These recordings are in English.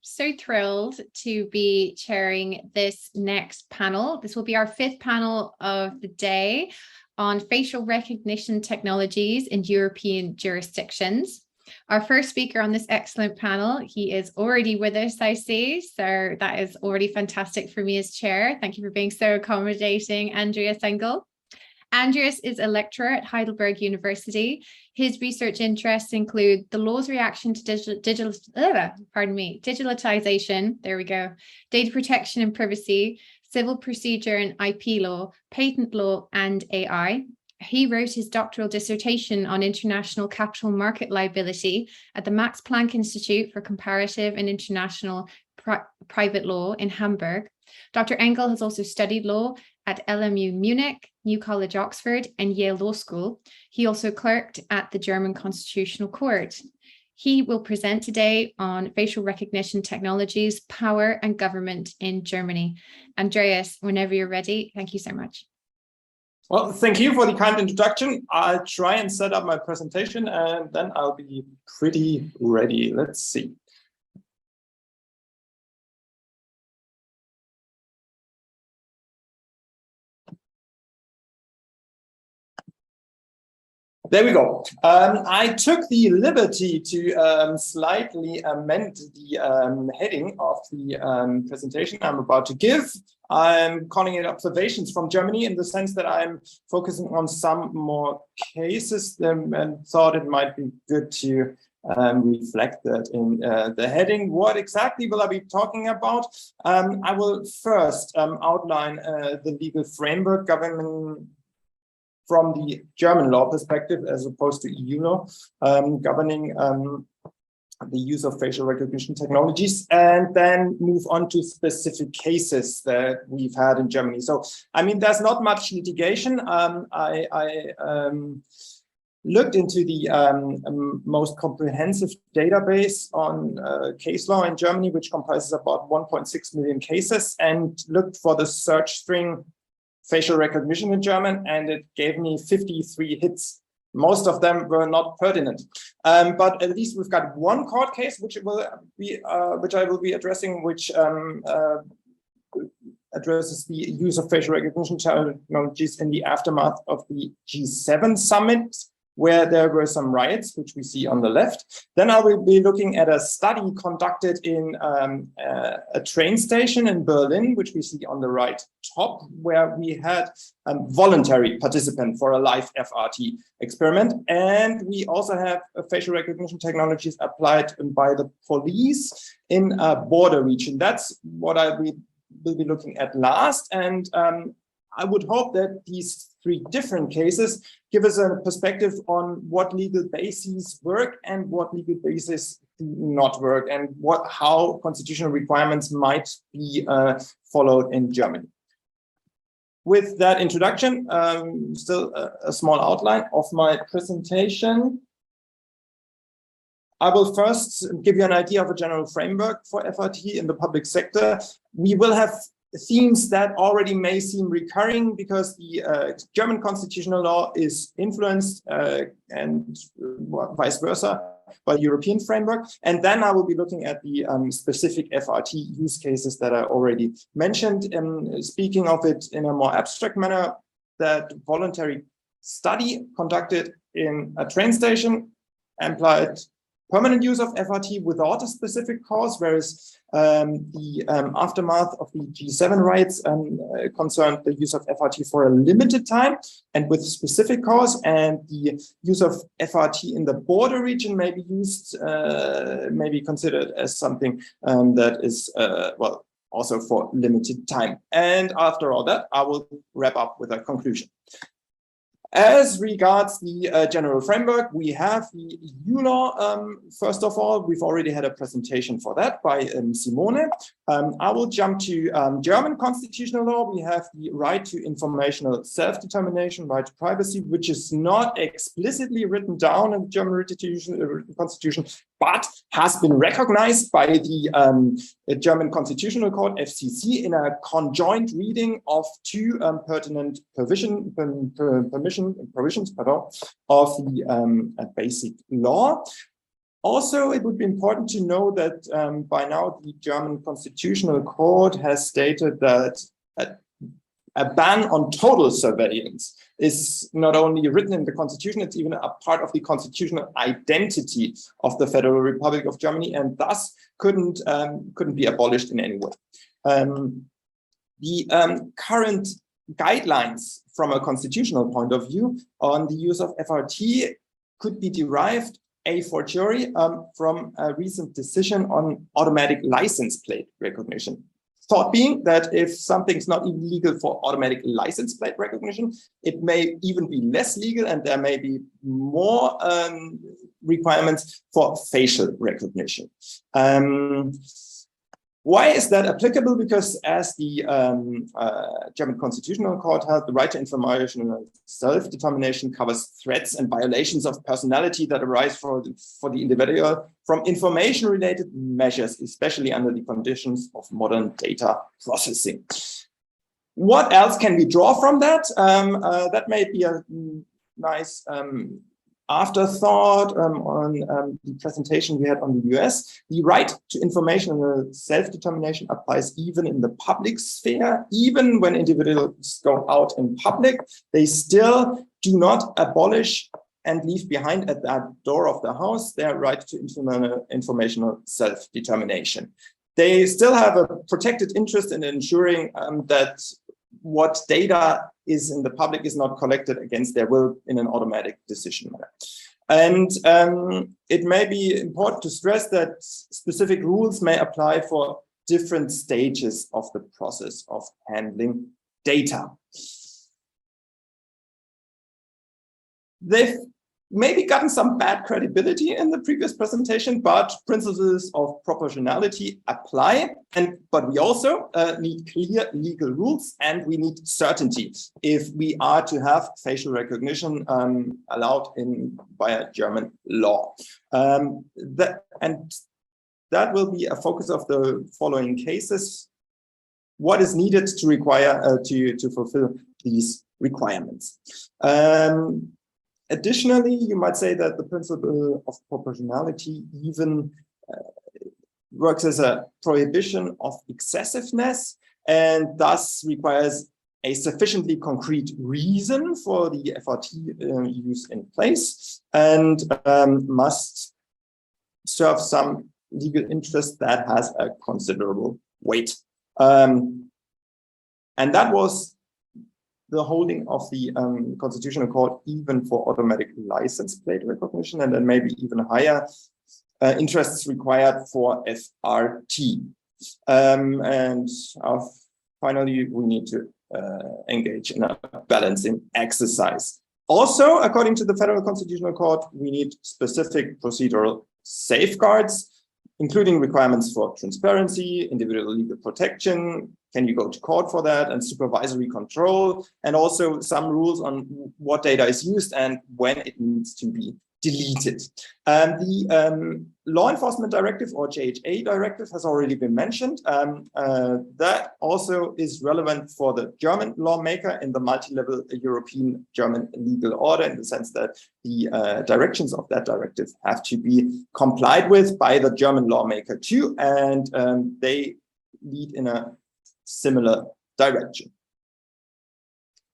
so thrilled to be chairing this next panel. This will be our 5th panel of the day on facial recognition technologies in European jurisdictions. Our first speaker on this excellent panel, he is already with us, I see, so that is already fantastic for me as chair. Thank you for being so accommodating, Andreas Engel. Andreas is a lecturer at Heidelberg University. His research interests include the law's reaction to digitalization, there we go, data protection and privacy, civil procedure and IP law, patent law, and AI. He wrote his doctoral dissertation on international capital market liability at the Max Planck Institute for Comparative and International Private Law in Hamburg. Dr. Engel has also studied law at LMU Munich, New College Oxford, and Yale Law School. He also clerked at the German Constitutional Court. He will present today on facial recognition technologies, power and government in Germany. Andreas, whenever you're ready, thank you so much. Well, thank you for the kind introduction. I'll try and set up my presentation and then I'll be pretty ready. Let's see. There we go. I took the liberty to slightly amend the heading of the presentation I'm about to give. I'm calling it Observations from Germany in the sense that I'm focusing on some more cases and thought it might be good to reflect that in the heading. What exactly will I be talking about? I will first outline the legal framework governing from the German law perspective, as opposed to EU law, governing the use of facial recognition technologies, and then move on to specific cases that we've had in Germany. So, I mean, there's not much litigation. I looked into the most comprehensive database on case law in Germany, which comprises about 1.6 million cases, and looked for the search string facial recognition in German, and it gave me 53 hits. Most of them were not pertinent, but at least we've got one court case which I will be addressing, which addresses the use of facial recognition technologies in the aftermath of the G7 summit, where there were some riots, which we see on the left. Then I will be looking at a study conducted in a train station in Berlin, which we see on the right top, where we had a voluntary participant for a live FRT experiment. And we also have facial recognition technologies applied by the police in a border region. That's what I will be looking at last. And I would hope that these 3 different cases give us a perspective on what legal bases work and what legal bases do not work, and how constitutional requirements might be followed in Germany. With that introduction, still a small outline of my presentation. I will first give you an idea of a general framework for FRT in the public sector. We will have themes that already may seem recurring because the German constitutional law is influenced and vice versa by the European framework. And then I will be looking at the specific FRT use cases that I already mentioned. Speaking of it in a more abstract manner, that voluntary study conducted in a train station implied permanent use of FRT without a specific cause, whereas the aftermath of the G7 riots concerned the use of FRT for a limited time and with specific cause, and the use of FRT in the border region may be used, may be considered as something that is, well, also for limited time. And after all that, I will wrap up with a conclusion. As regards the general framework, we have the EU law. First of all, we've already had a presentation for that by Simone. I will jump to German constitutional law. We have the right to informational self-determination, right to privacy, which is not explicitly written down in the German constitution, but has been recognized by the German Constitutional Court, FCC, in a conjoint reading of 2 pertinent provisions of the basic law. Also, it would be important to know that by now the German Constitutional Court has stated that a ban on total surveillance is not only written in the Constitution, it's even a part of the constitutional identity of the Federal Republic of Germany, and thus couldn't be abolished in any way. The current guidelines from a constitutional point of view on the use of FRT could be derived a fortiori from a recent decision on automatic license plate recognition. Thought being that if something's not even legal for automatic license plate recognition, it may even be less legal, and there may be more requirements for facial recognition. Why is that applicable? Because as the German Constitutional Court held, the right to information and self-determination covers threats and violations of personality that arise for the individual from information-related measures, especially under the conditions of modern data processing. What else can we draw from that? That may be a nice afterthought on the presentation we had on the US. The right to information and self-determination applies even in the public sphere. Even when individuals go out in public, they still do not abolish and leave behind at that door of the house their right to informational self-determination. They still have a protected interest in ensuring that what data is in the public is not collected against their will in an automatic decision manner. And it may be important to stress that specific rules may apply for different stages of the process of handling data. They've maybe gotten some bad credibility in the previous presentation, but principles of proportionality apply. But we also need clear legal rules, and we need certainty if we are to have facial recognition allowed via German law. That will be a focus of the following cases. What is needed to require to fulfill these requirements? Additionally, you might say that the principle of proportionality even works as a prohibition of excessiveness, and thus requires a sufficiently concrete reason for the FRT use in place, and must serve some legal interest that has a considerable weight. And that was the holding of the Constitutional Court even for automatic license plate recognition, and then maybe even higher interests required for FRT. And finally, we need to engage in a balancing exercise. Also, according to the Federal Constitutional Court, we need specific procedural safeguards, including requirements for transparency, individual legal protection, can you go to court for that, and supervisory control, and also some rules on what data is used and when it needs to be deleted. The Law Enforcement Directive, or JHA Directive, has already been mentioned. That also is relevant for the German lawmaker in the multi-level European German legal order, in the sense that the directions of that directive have to be complied with by the German lawmaker too, and they lead in a similar direction.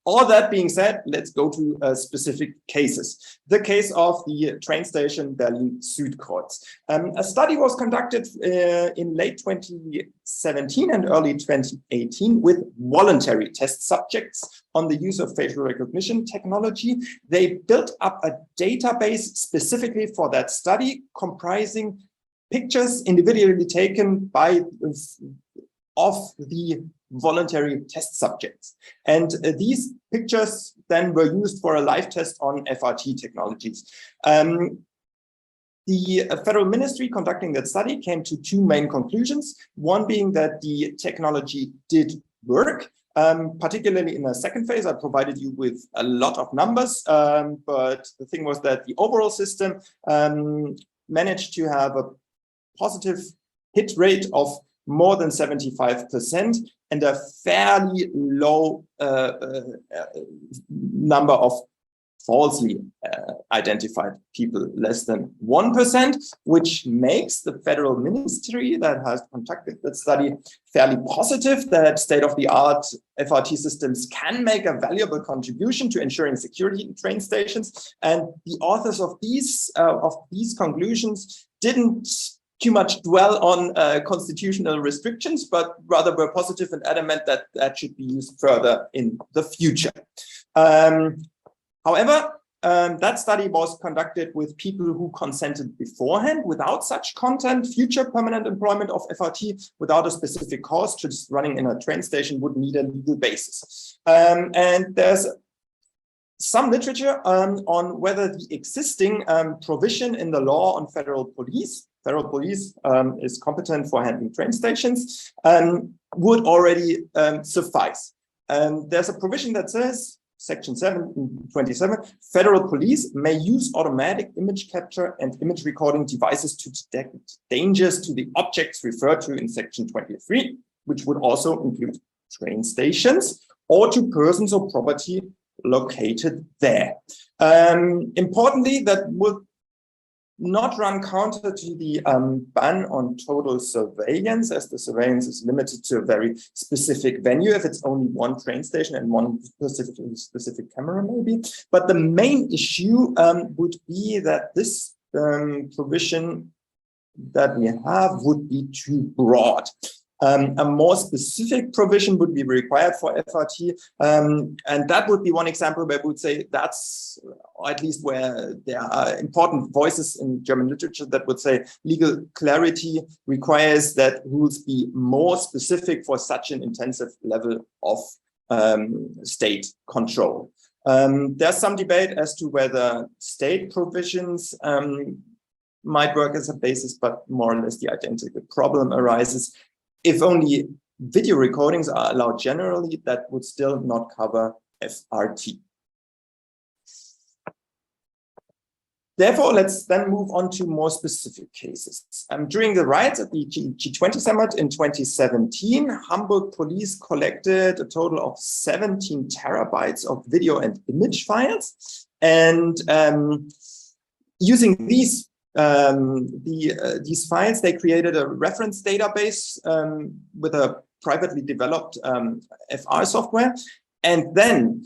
All that being said, let's go to specific cases. The case of the train station Berlin Südkreuz. A study was conducted in late 2017 and early 2018 with voluntary test subjects on the use of facial recognition technology. They built up a database specifically for that study, comprising pictures individually taken of the voluntary test subjects. And these pictures then were used for a live test on FRT technologies. The federal ministry conducting that study came to two main conclusions, one being that the technology did work, particularly in the second phase. I provided you with a lot of numbers, but the thing was that the overall system managed to have a positive hit rate of more than 75% and a fairly low number of falsely identified people less than 1%, which makes the federal ministry that has conducted that study fairly positive that state-of-the-art FRT systems can make a valuable contribution to ensuring security in train stations. And the authors of these conclusions didn't too much dwell on constitutional restrictions, but rather were positive and adamant that that should be used further in the future. However, that study was conducted with people who consented beforehand without such content. Future permanent employment of FRT without a specific cause, just running in a train station, would need a legal basis. And there's some literature on whether the existing provision in the law on federal police is competent for handling train stations, would already suffice. There's a provision that says, Section 727, federal police may use automatic image capture and image recording devices to detect dangers to the objects referred to in Section 23, which would also include train stations, or to persons or property located there. Importantly, that would not run counter to the ban on total surveillance, as the surveillance is limited to a very specific venue if it's only one train station and one specific camera maybe. But the main issue would be that this provision that we have would be too broad. A more specific provision would be required for FRT, and that would be one example where we would say that's, or at least where there are important voices in German literature that would say legal clarity requires that rules be more specific for such an intensive level of state control. There's some debate as to whether state provisions might work as a basis, but more or less the identical problem arises. If only video recordings are allowed generally, that would still not cover FRT. Therefore, let's then move on to more specific cases. During the riots at the G20 summit in 2017, Hamburg police collected a total of 17 terabytes of video and image files. And using these files, they created a reference database with a privately developed FR software, and then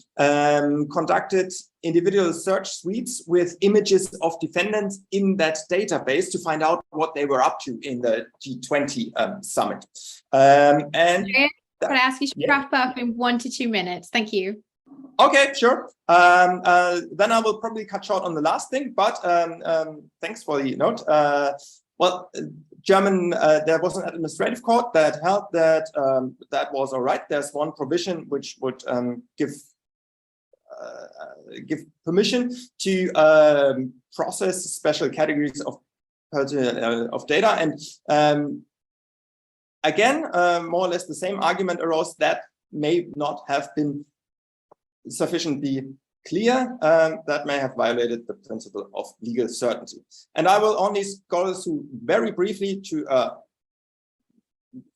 conducted individual search suites with images of defendants in that database to find out what they were up to in the G20 summit. And could I ask you to wrap up in 1 to 2 minutes? Thank you. Okay, sure. Then I will probably cut short on the last thing, but thanks for the note. Well, German, there was an administrative court that held that that was all right. There's one provision which would give permission to process special categories of data, and again, more or less the same argument arose that may not have been sufficiently clear, that may have violated the principle of legal certainty. And I will only go through very briefly to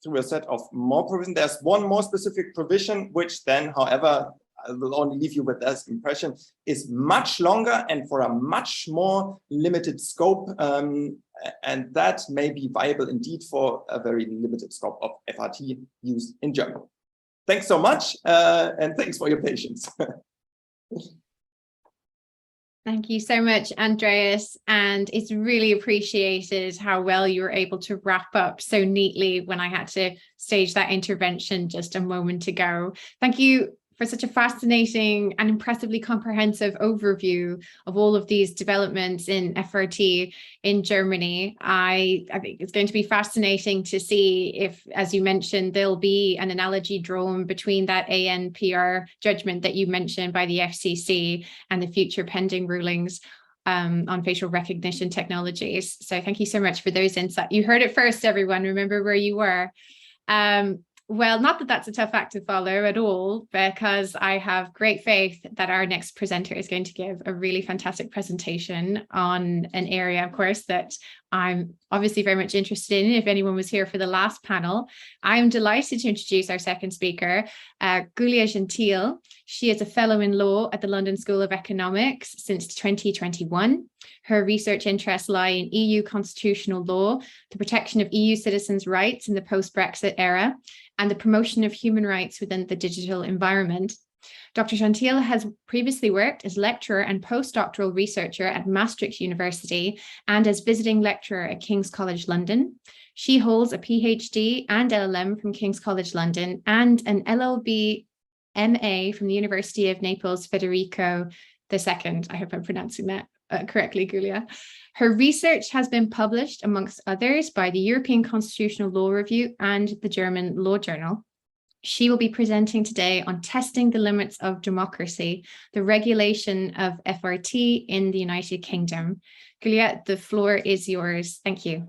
through a set of more provisions. There's one more specific provision, which then, however, I will only leave you with this impression, is much longer and for a much more limited scope, and that may be viable indeed for a very limited scope of FRT use in Germany. Thanks so much, and thanks for your patience. Thank you so much, Andreas. And it's really appreciated how well you were able to wrap up so neatly when I had to stage that intervention just a moment ago. Thank you for such a fascinating and impressively comprehensive overview of all of these developments in FRT in Germany. I think it's going to be fascinating to see if, as you mentioned, there'll be an analogy drawn between that ANPR judgment that you mentioned by the FCC and the future pending rulings on facial recognition technologies. So thank you so much for those insights. You heard it first, everyone. Remember where you were. Well, not that that's a tough act to follow at all, because I have great faith that our next presenter is going to give a really fantastic presentation on an area, of course, that I'm obviously very much interested in if anyone was here for the last panel. I'm delighted to introduce our second speaker, Giulia Gentile. She is a fellow in law at the London School of Economics since 2021. Her research interests lie in EU constitutional law, the protection of EU citizens' rights in the post-Brexit era, and the promotion of human rights within the digital environment. Dr. Gentile has previously worked as lecturer and postdoctoral researcher at Maastricht University and as visiting lecturer at King's College London. She holds a PhD and LLM from King's College London and an LLB MA from the University of Naples Federico II. I hope I'm pronouncing that correctly, Giulia. Her research has been published, amongst others, by the European Constitutional Law Review and the German Law Journal. She will be presenting today on testing the limits of democracy, the regulation of FRT in the United Kingdom. Giulia, the floor is yours. Thank you.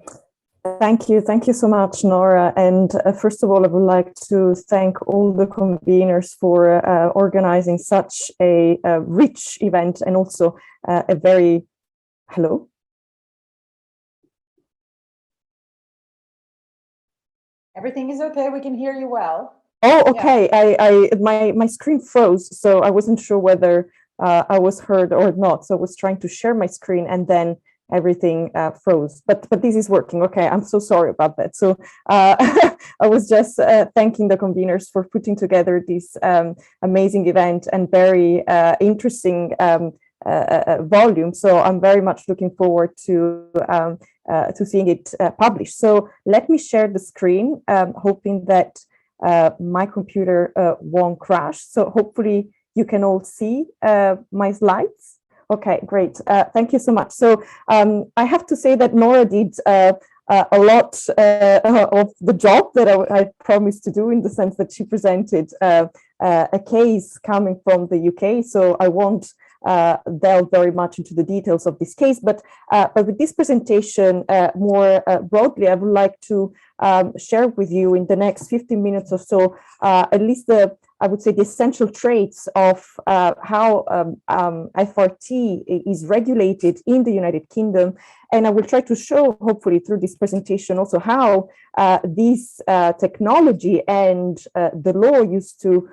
Thank you. Thank you so much, Nora. And first of all, I would like to thank all the conveners for organizing such a rich event and also a very, hello? Everything is okay. We can hear you well. Oh, okay. Yeah. My screen froze, so I wasn't sure whether I was heard or not. So I was trying to share my screen and then everything froze. But this is working. Okay, I'm so sorry about that. So I was just thanking the conveners for putting together this amazing event and very interesting volume. So I'm very much looking forward to seeing it published. So let me share the screen, hoping that my computer won't crash. So hopefully you can all see my slides. Okay, great. Thank you so much. So I have to say that Nora did a lot of the job that I promised to do, in the sense that she presented a case coming from the UK. So I won't delve very much into the details of this case, but with this presentation more broadly, I would like to share with you in the next 15 minutes or so, at least I would say the essential traits of how FRT is regulated in the United Kingdom. And I will try to show, hopefully through this presentation, also how this technology and the law used to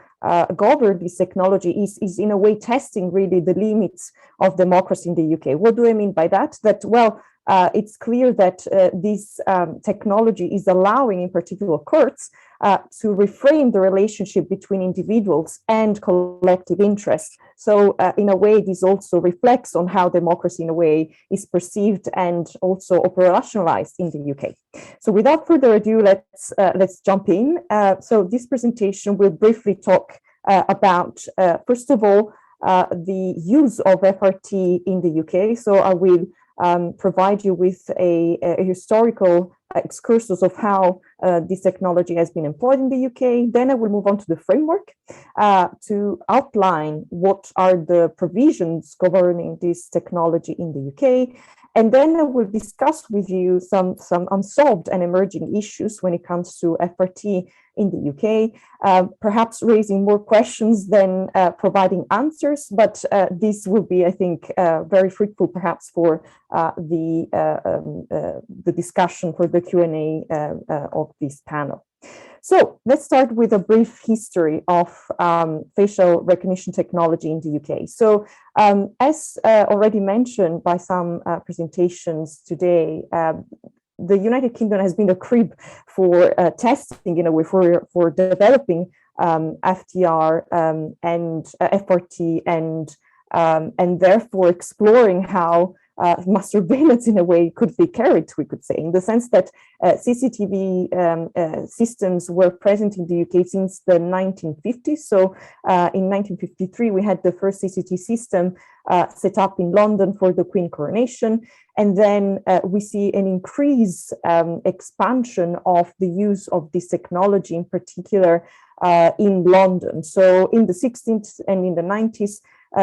govern this technology is in a way testing really the limits of democracy in the UK. What do I mean by that? That, well, it's clear that this technology is allowing, in particular courts, to reframe the relationship between individuals and collective interests. So in a way, this also reflects on how democracy in a way is perceived and also operationalized in the UK. So without further ado, let's jump in. So this presentation will briefly talk about, first of all, the use of FRT in the UK. So I will provide you with a historical excursus of how this technology has been employed in the UK. Then I will move on to the framework to outline what are the provisions governing this technology in the UK. And then I will discuss with you some unsolved and emerging issues when it comes to FRT in the UK, perhaps raising more questions than providing answers, but this will be, I think, very fruitful perhaps for the discussion, for the Q&A of this panel. So let's start with a brief history of facial recognition technology in the UK. So as already mentioned by some presentations today, the United Kingdom has been a crib for testing, in a way, for developing FTR and FRT and therefore exploring how mass surveillance in a way could be carried, we could say, in the sense that CCTV systems were present in the UK since the 1950s. So in 1953, we had the first CCTV system set up in London for the Queen coronation. And then we see an increased expansion of the use of this technology, in particular in London. So in the 60s and in the 90s,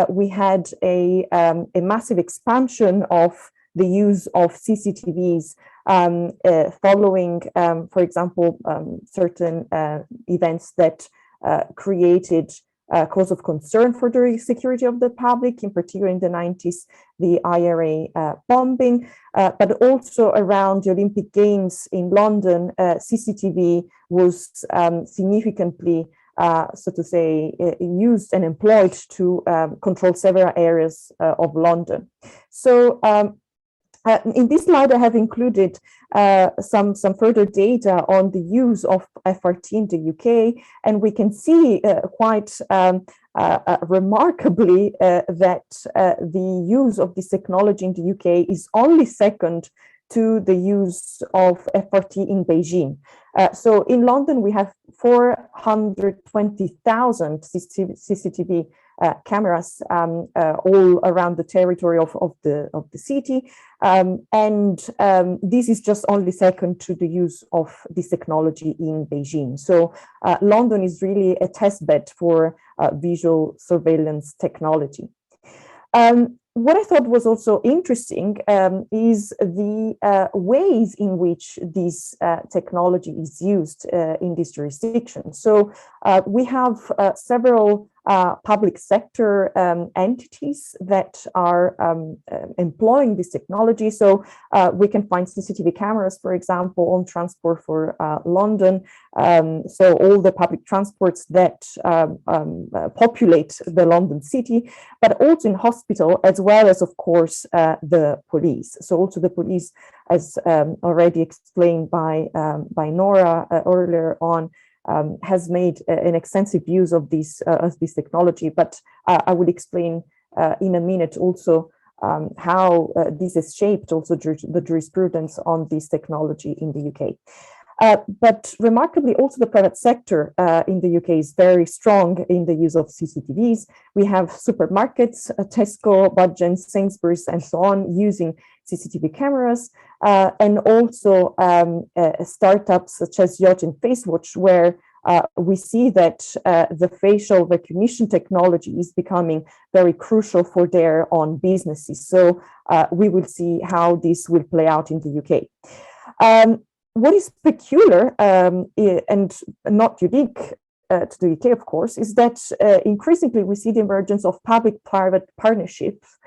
we had a massive expansion of the use of CCTVs following, for example, certain events that created cause of concern for the security of the public, in particular in the 90s, the IRA bombing, but also around the Olympic Games in London, CCTV was significantly, so to say, used and employed to control several areas of London. So in this slide, I have included some further data on the use of FRT in the UK, and we can see quite remarkably that the use of this technology in the UK is only second to the use of FRT in Beijing. So in London, we have 420,000 CCTV cameras all around the territory of the city, and this is just only second to the use of this technology in Beijing. So London is really a test bed for visual surveillance technology. What I thought was also interesting is the ways in which this technology is used in this jurisdiction. So we have several public sector entities that are employing this technology. So we can find CCTV cameras, for example, on transport for London. So all the public transports that populate the London city, but also in hospital, as well as, of course, the police. So also the police, as already explained by Nora earlier on, has made an extensive use of this technology, but I will explain in a minute also how this has shaped also the jurisprudence on this technology in the UK. But remarkably, also the private sector in the UK is very strong in the use of CCTVs. We have supermarkets, Tesco, Budgens, Sainsbury's, and so on, using CCTV cameras, and also startups such as Yacht and FaceWatch, where we see that the facial recognition technology is becoming very crucial for their own businesses. So we will see how this will play out in the UK. What is peculiar and not unique to the UK, of course, is that increasingly we see the emergence of public-private partnerships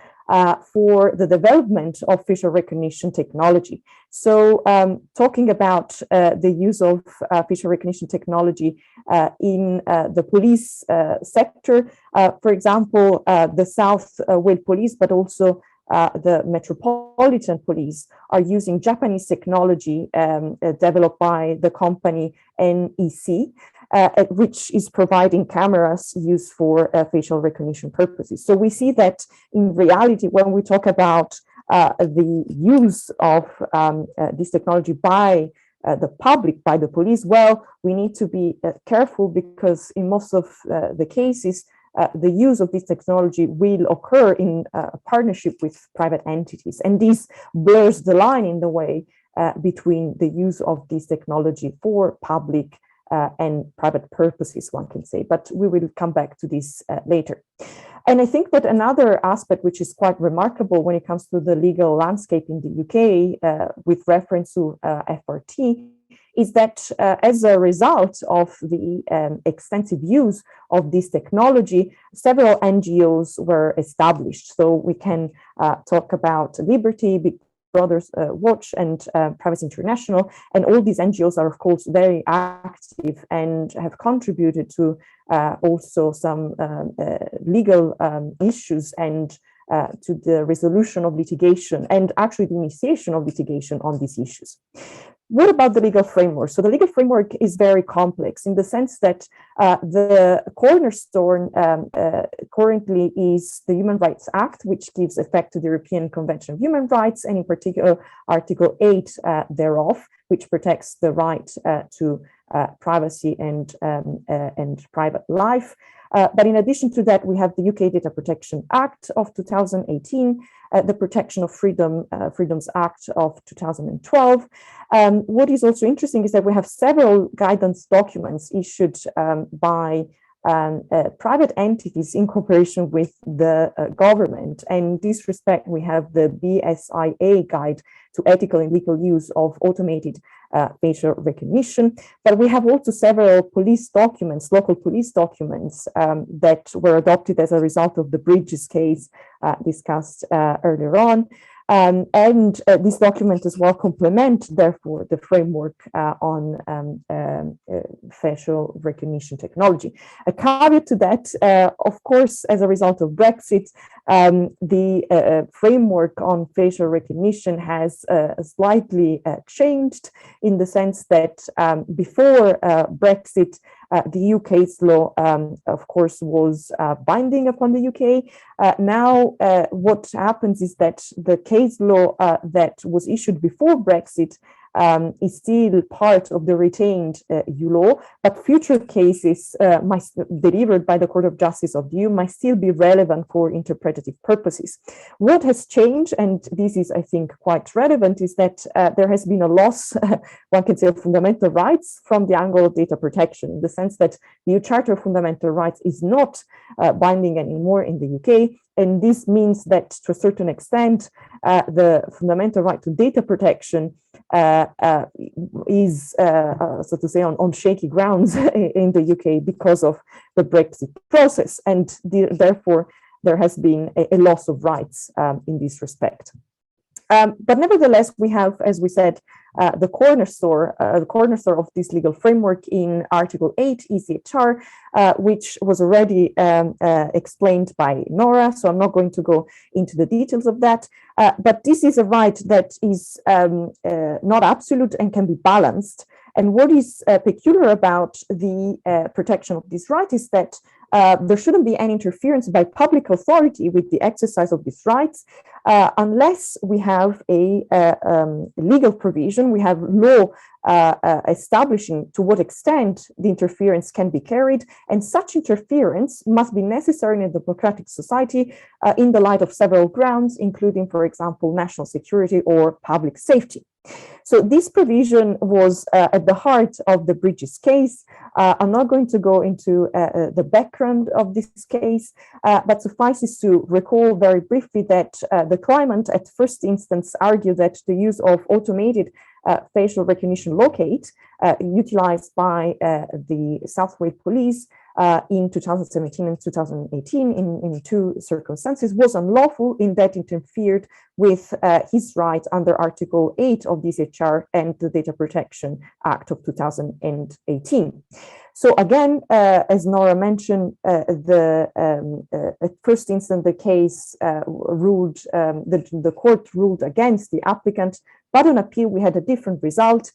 for the development of facial recognition technology. So talking about the use of facial recognition technology in the police sector, for example, the South Wales Police, but also the Metropolitan Police are using Japanese technology developed by the company NEC, which is providing cameras used for facial recognition purposes. So we see that in reality, when we talk about the use of this technology by the public, by the police, well, we need to be careful, because in most of the cases, the use of this technology will occur in a partnership with private entities. And this blurs the line in the way between the use of this technology for public and private purposes, one can say. But we will come back to this later. And I think that another aspect which is quite remarkable when it comes to the legal landscape in the UK with reference to FRT is that as a result of the extensive use of this technology, several NGOs were established. So we can talk about Liberty, Big Brothers Watch, and Privacy International, and all these NGOs are, of course, very active and have contributed to also some legal issues and to the resolution of litigation, and actually the initiation of litigation on these issues. What about the legal framework? So the legal framework is very complex in the sense that the cornerstone currently is the Human Rights Act, which gives effect to the European Convention of Human Rights, and in particular Article 8 thereof, which protects the right to privacy and private life. But in addition to that, we have the UK Data Protection Act of 2018, the Protection of Freedoms Act of 2012. What is also interesting is that we have several guidance documents issued by private entities in cooperation with the government. And in this respect, we have the BSIA Guide to Ethical and Legal Use of Automated facial recognition. But we have also several police documents, local police documents, that were adopted as a result of the Bridges case discussed earlier on. And this document as well complement, therefore, the framework on facial recognition technology. A caveat to that, of course, as a result of Brexit, the framework on facial recognition has slightly changed, in the sense that before Brexit, the UK's law, of course, was binding upon the UK. Now, what happens is that the case law that was issued before Brexit is still part of the retained EU law, but future cases delivered by the Court of Justice of the EU might still be relevant for interpretative purposes. What has changed, and this is, I think, quite relevant, is that there has been a loss, one can say, of fundamental rights from the angle of data protection, in the sense that the EU Charter of Fundamental Rights is not binding anymore in the UK. And this means that, to a certain extent, the fundamental right to data protection is, so to say, on shaky grounds in the UK because of the Brexit process. And therefore, there has been a loss of rights in this respect. But nevertheless, we have, as we said, the cornerstone of this legal framework in Article 8 ECHR, which was already explained by Nora, so I'm not going to go into the details of that. But this is a right that is not absolute and can be balanced. And what is peculiar about the protection of this right is that there shouldn't be any interference by public authority with the exercise of these rights unless we have a legal provision, we have law establishing to what extent the interference can be carried, and such interference must be necessary in a democratic society in the light of several grounds, including, for example, national security or public safety. So this provision was at the heart of the Bridges case. I'm not going to go into the background of this case, but suffices to recall very briefly that the claimant at first instance argued that the use of automated facial recognition locate utilized by the South Wales Police in 2017 and 2018 in two circumstances was unlawful, in that interfered with his rights under Article 8 of this HR and the Data Protection Act of 2018. So again, as Nora mentioned, at first instance, the case ruled, the court ruled against the applicant, but on appeal, we had a different result,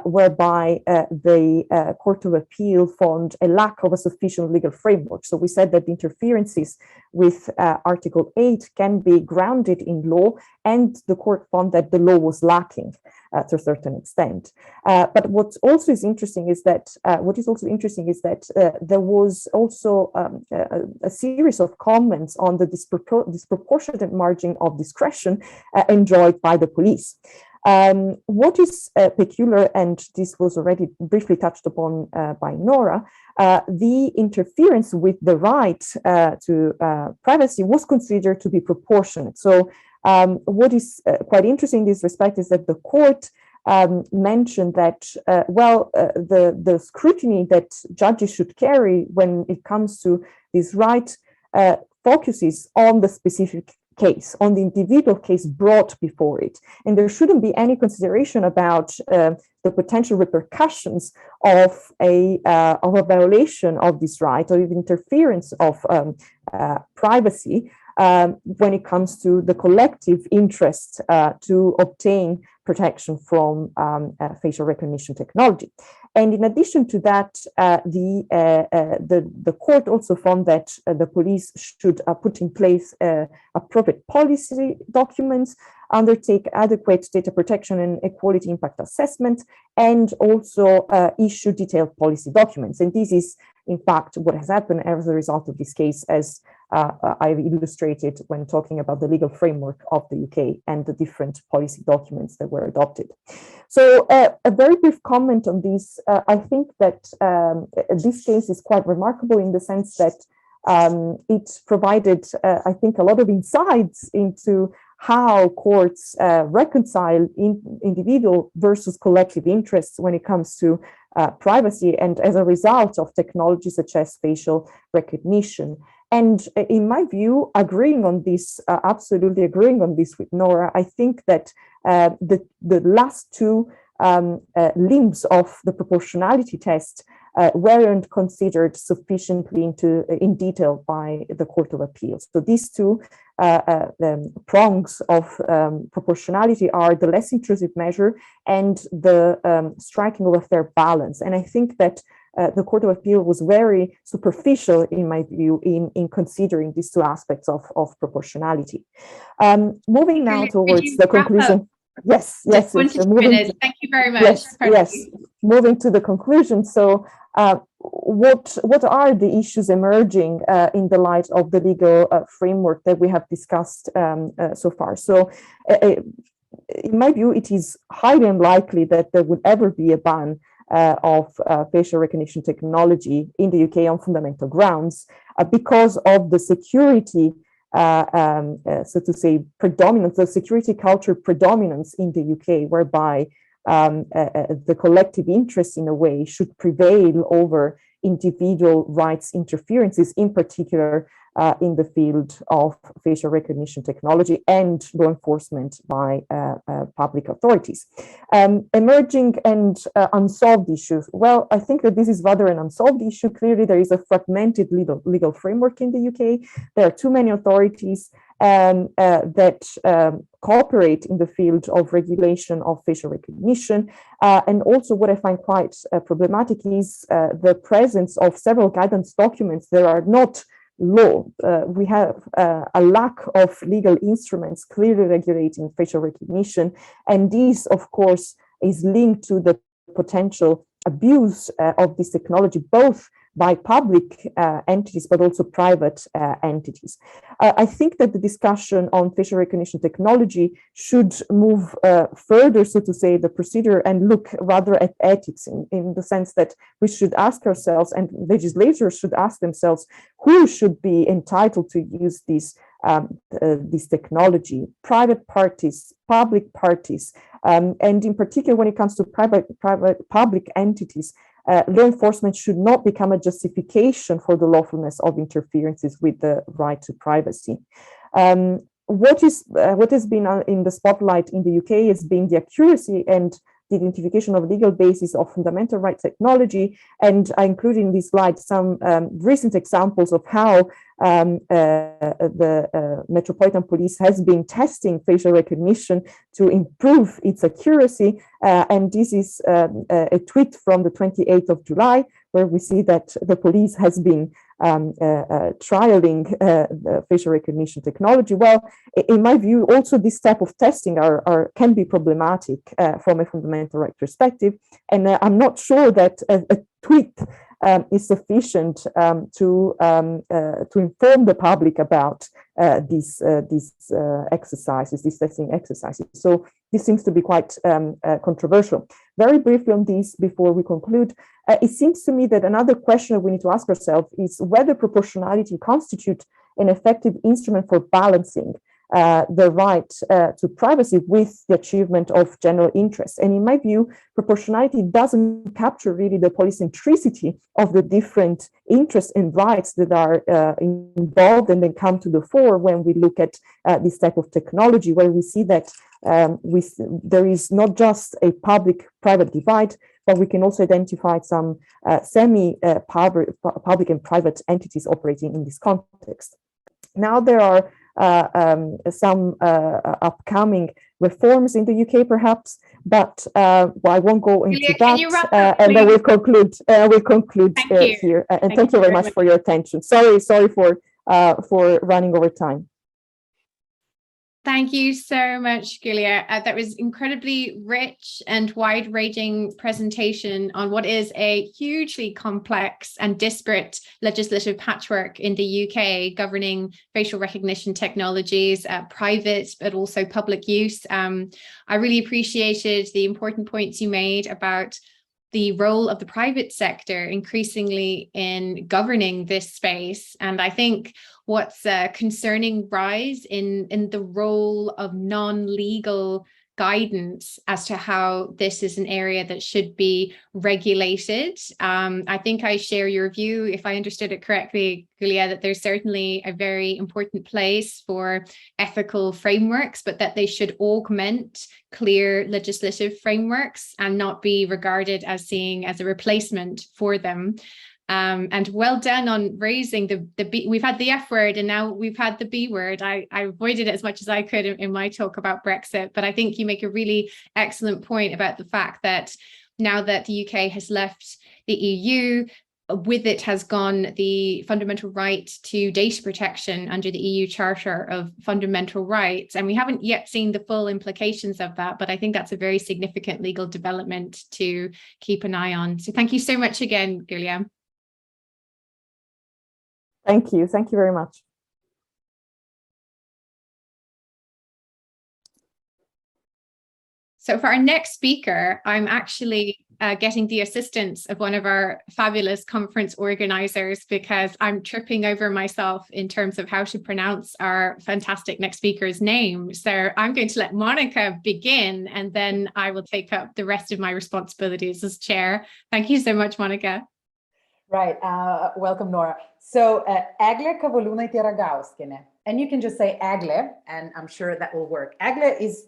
whereby the Court of Appeal found a lack of a sufficient legal framework. So we said that the interferences with Article 8 can be grounded in law, and the court found that the law was lacking to a certain extent. But what also is interesting is that there was also a series of comments on the disproportionate margin of discretion enjoyed by the police. What is peculiar, and this was already briefly touched upon by Nora, the interference with the right to privacy was considered to be proportionate. So what is quite interesting in this respect is that the court mentioned that, the scrutiny that judges should carry when it comes to this right focuses on the specific case, on the individual case brought before it. And there shouldn't be any consideration about the potential repercussions of a violation of this right, or even interference of privacy when it comes to the collective interest to obtain protection from facial recognition technology. And in addition to that, the court also found that the police should put in place appropriate policy documents, undertake adequate data protection and equality impact assessment, and also issue detailed policy documents. And this is, in fact, what has happened as a result of this case, as I've illustrated when talking about the legal framework of the UK and the different policy documents that were adopted. So a very brief comment on this. I think that this case is quite remarkable in the sense that it provided, I think, a lot of insights into how courts reconcile individual versus collective interests when it comes to privacy, and as a result of technology such as facial recognition. And in my view, agreeing on this, absolutely agreeing on this with Nora, I think that the last two limbs of the proportionality test weren't considered sufficiently in detail by the Court of Appeals. So these two prongs of proportionality are the less intrusive measure and the striking of a fair balance. And I think that the Court of Appeal was very superficial, in my view, in considering these two aspects of proportionality. Moving now towards the conclusion. Yes. Thank you very much. Yes. Moving to the conclusion. So, what are the issues emerging in the light of the legal framework that we have discussed so far? So, in my view, it is highly unlikely that there would ever be a ban of facial recognition technology in the UK on fundamental grounds because of the security, so to say, predominance, the security culture predominance in the UK, whereby the collective interest, in a way, should prevail over individual rights interferences, in particular in the field of facial recognition technology and law enforcement by public authorities. Emerging and unsolved issues. Well, I think that this is rather an unsolved issue. Clearly, there is a fragmented legal framework in the UK. There are too many authorities that cooperate in the field of regulation of facial recognition. And also what I find quite problematic is the presence of several guidance documents that are not law. We have a lack of legal instruments clearly regulating facial recognition. And this, of course, is linked to the potential abuse of this technology, both by public entities, but also private entities. I think that the discussion on facial recognition technology should move further, so to say, the procedure and look rather at ethics in the sense that we should ask ourselves, and legislators should ask themselves, who should be entitled to use this technology: private parties, public parties, and in particular, when it comes to public entities, law enforcement should not become a justification for the lawfulness of interferences with the right to privacy. What has been in the spotlight in the UK has been the accuracy and the identification of legal basis of fundamental rights technology, and I include in this slide some recent examples of how the Metropolitan Police has been testing facial recognition to improve its accuracy. And this is a tweet from the 28th of July, where we see that the police has been trialing the facial recognition technology. Well, in my view, also this type of testing can be problematic from a fundamental right perspective. And I'm not sure that a tweet is sufficient to inform the public about these exercises, these testing exercises. So this seems to be quite controversial. Very briefly on this before we conclude, it seems to me that another question that we need to ask ourselves is whether proportionality constitutes an effective instrument for balancing the right to privacy with the achievement of general interest. And in my view, proportionality doesn't capture really the polycentricity of the different interests and rights that are involved and then come to the fore when we look at this type of technology, where we see that there is not just a public-private divide, but we can also identify some semi-public and private entities operating in this context. Now there are some upcoming reforms in the UK, perhaps, but I won't go into that. And I will conclude. Here. And thank you very much for your attention. Sorry for running over time. Thank you so much, Giulia. That was incredibly rich and wide-ranging presentation on what is a hugely complex and disparate legislative patchwork in the UK governing facial recognition technologies, private but also public use. I really appreciated the important points you made about the role of the private sector increasingly in governing this space. And I think what's a concerning rise in the role of non-legal guidance as to how this is an area that should be regulated. I think I share your view, if I understood it correctly, Julia, that there's certainly a very important place for ethical frameworks, but that they should augment clear legislative frameworks and not be regarded as seeing as a replacement for them. And well done on raising the B. We've had the F word and now we've had the B word. I avoided it as much as I could in my talk about Brexit, but I think you make a really excellent point about the fact that now that the UK has left the EU, with it has gone the fundamental right to data protection under the EU Charter of Fundamental Rights. And we haven't yet seen the full implications of that, but I think that's a very significant legal development to keep an eye on. So thank you so much again, Julia. Thank you. Thank you very much. So for our next speaker, I'm actually getting the assistance of one of our fabulous conference organizers because I'm tripping over myself in terms of how to pronounce our fantastic next speaker's name. So I'm going to let Monica begin and then I will take up the rest of my responsibilities as chair. Thank you so much, Monica. Right. Welcome, Nora. So Egle Kavoluna Tiragauskene, and you can just say Egle, and I'm sure that will work. Egle is,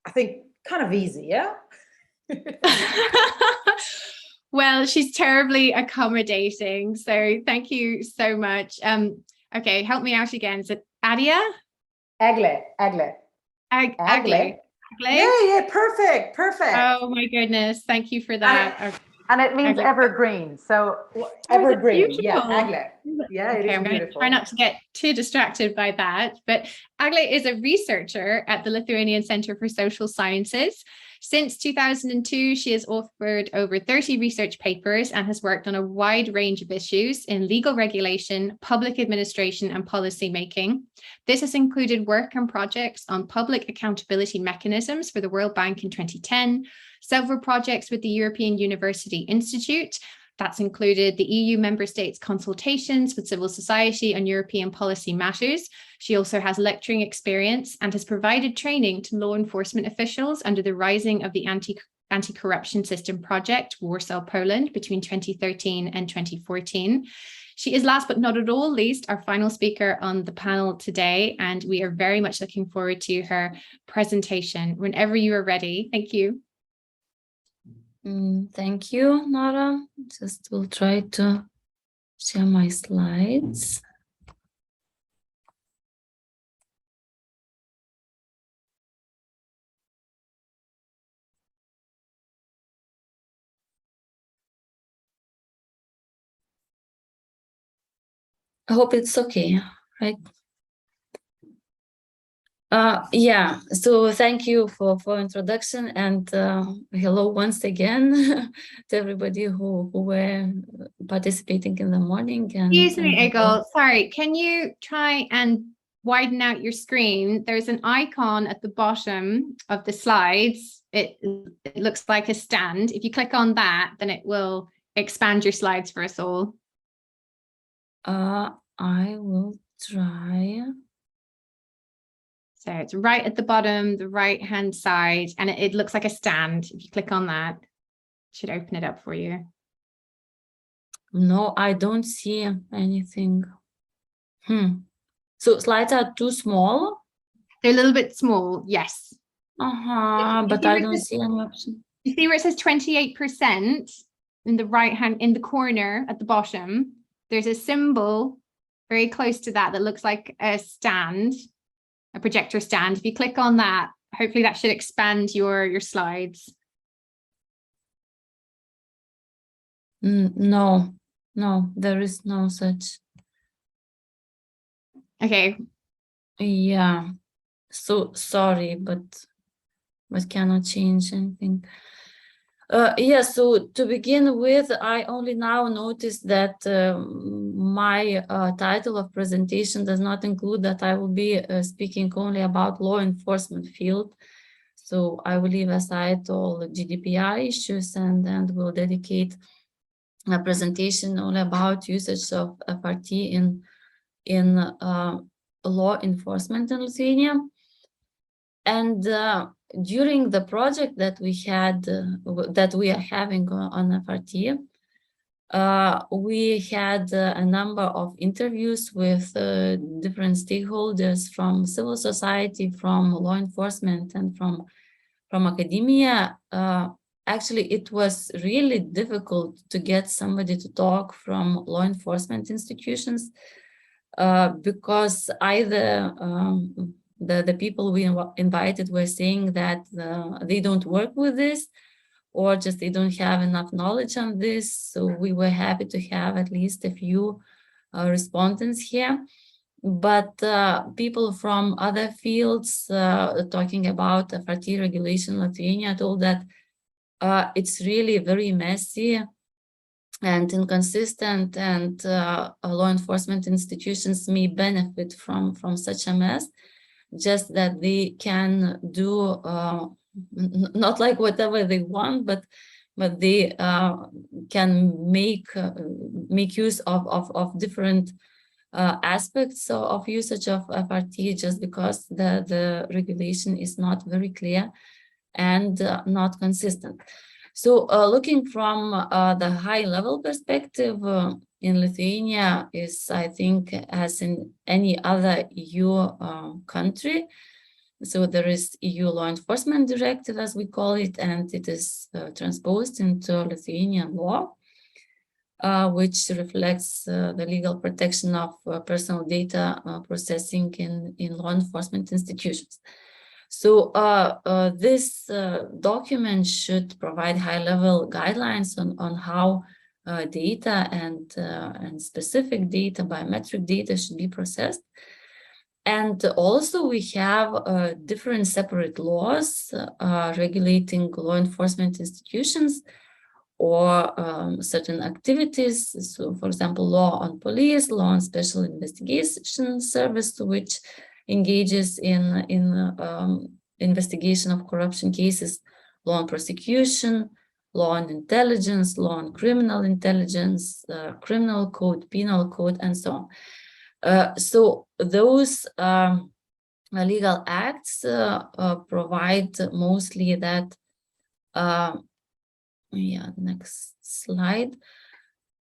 I think, kind of easy, yeah? Well, she's terribly accommodating. So thank you so much. Okay, help me out again. Is it Adia? Egle. Agle. Yeah, perfect. Oh my goodness. Thank you for that. And it means evergreen. So evergreen, yeah, Agle. Yeah, it is I'm going to try not to get too distracted by that. But Agle is a researcher at the Lithuanian Center for Social Sciences. Since 2002, she has authored over 30 research papers and has worked on a wide range of issues in legal regulation, public administration, and policy making. This has included work on projects on public accountability mechanisms for the World Bank in 2010, several projects with the European University Institute. That's included the EU member states' consultations with civil society on European policy matters. She also has lecturing experience and has provided training to law enforcement officials under the Rising of the Anti-Corruption System Project, Warsaw, Poland, between 2013 and 2014. She is last but not at all least our final speaker on the panel today, and we are very much looking forward to her presentation. Whenever you are ready, thank you. Thank you, Nora. Just will try to share my slides. I hope it's okay, right? Yeah, so thank you for introduction, and hello once again to everybody who were participating in the morning. Excuse me, Egil, sorry, can you try and widen out your screen? There's an icon at the bottom of the slides. It looks like a stand. If you click on that, then it will expand your slides for us all. I will try. So it's right at the bottom, the right-hand side, and it looks like a stand. If you click on that, it should open it up for you. No, I don't see anything. So slides are too small? They're a little bit small, yes. But I don't see any option. You see where it says 28% in the right-hand, in the corner at the bottom? There's a symbol very close to that that looks like a stand. A projector stand. If you click on that, hopefully that should expand your slides. No, there is no such. Okay. Yeah, so sorry, but cannot change anything. Yeah, so to begin with, I only now noticed that my title of presentation does not include that I will be speaking only about law enforcement field. So I will leave aside all the GDPR issues and will dedicate a presentation all about usage of FRT in law enforcement in Lithuania. And during the project that we had, that we are having on FRT, we had a number of interviews with different stakeholders from civil society, from law enforcement, and from academia. Actually, it was really difficult to get somebody to talk from law enforcement institutions because either the people we invited were saying that they don't work with this, or just they don't have enough knowledge on this. So we were happy to have at least a few respondents here. But people from other fields talking about FRT regulation in Lithuania told that it's really very messy and inconsistent, and law enforcement institutions may benefit from such a mess, just that they can do not like whatever they want, but they can make use of different aspects of usage of FRT, just because the regulation is not very clear and not consistent. So looking from the high level perspective in Lithuania is, I think, as in any other EU country. So there is EU law enforcement directive, as we call it, and it is transposed into Lithuanian law, which reflects the legal protection of personal data processing in law enforcement institutions. So this document should provide high-level guidelines on how data and specific data, biometric data, should be processed. And also we have different separate laws regulating law enforcement institutions or certain activities. So, for example, law on police, law on special investigation service, which engages in investigation of corruption cases, law on prosecution, law on intelligence, law on criminal intelligence, criminal code, penal code, and so on. So those legal acts provide mostly that, next slide.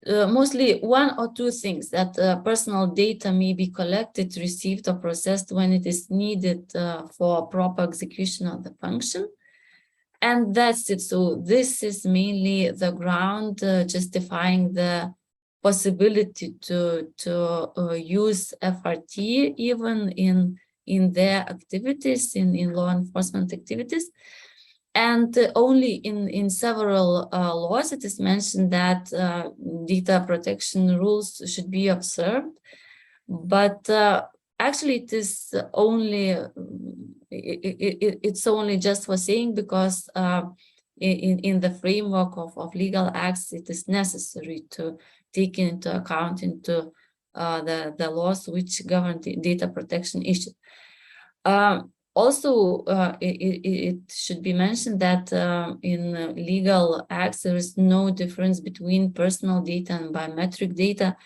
Mostly one or two things: that personal data may be collected, received, or processed when it is needed for proper execution of the function. And that's it. So this is mainly the ground justifying the possibility to use FRT even in their activities, in law enforcement activities. And only in several laws it is mentioned that data protection rules should be observed. But actually it is only, it's only just for saying, because in the framework of legal acts, it is necessary to take into account into the laws which govern the data protection issue. Also, it should be mentioned that in legal acts, there is no difference between personal data and biometric data.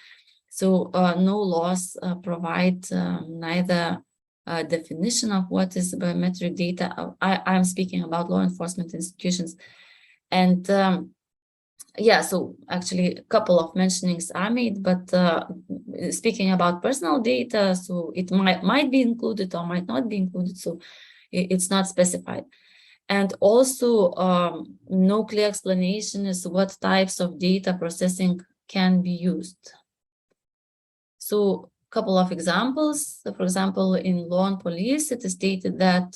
So no laws provide neither a definition of what is biometric data. I'm speaking about law enforcement institutions. And yeah, so actually a couple of mentionings are made, but speaking about personal data, so it might be included or might not be included, so it's not specified. And also no clear explanation as to what types of data processing can be used. So a couple of examples. For example, in law and police, it is stated that